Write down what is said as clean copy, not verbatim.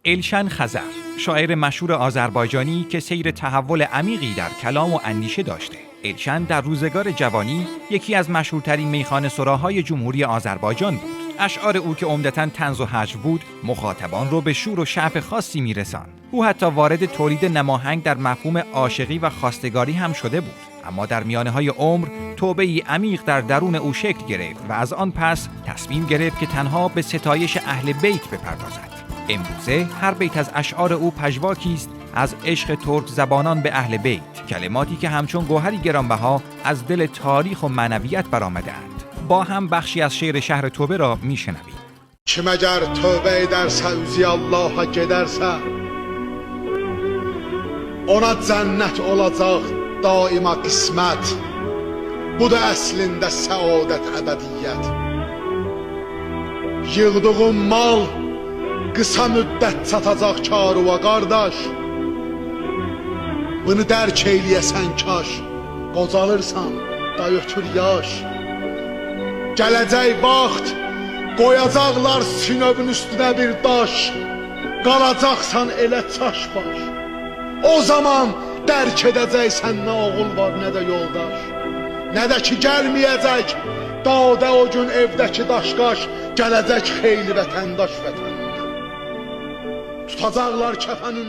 الشن خزر، شاعر مشهور آذربایجانی که سیر تحول عمیقی در کلام و اندیشه داشته. الشن در روزگار جوانی یکی از مشهورترین میخانه سراهای جمهوری آذربایجان بود. اشعار او که عمدتاً طنز و هجو بود، مخاطبان رو به شور و شعف خاصی میرساند. او حتی وارد تولید نماهنگ در مفهوم عاشقی و خواستگاری هم شده بود. اما در میانه‌های عمر توبه‌ای عمیق در درون او شکل گرفت و از آن پس تصمیم گرفت که تنها به ستایش اهل بیت بپردازد. امروزه هر بیت از اشعار او پژواکی است از عشق ترک زبانان به اهل بیت، کلماتی که همچون گوهری گرانبها از دل تاریخ و معنویت برآمده‌اند. با هم بخشی از شعر شهر توبه را میشنویم. Kim əgər tövbə edərsə, üzü Allaha gedərsə, ona cənnət olacaq daima qismət. Bu da əslində səadət əbədiyyət. Yığdığın mal qısa müddət çatacaq karuva qardaş. Bunu dərk eyləyəsən kaş, qocalırsan da ötür yaş. Gələcək vaxt qoyacaqlar sinövün üstünə bir daş. Qalacaqsan elə çaş baş. O zaman dərk edəcəksən nə oğul var, nə də yoldaş. Nə də ki gəlməyəcək dağda o gün evdəki daşqaş. Gələcək xeyli vətəndaş vətəndə. Tutacaqlar kəfənin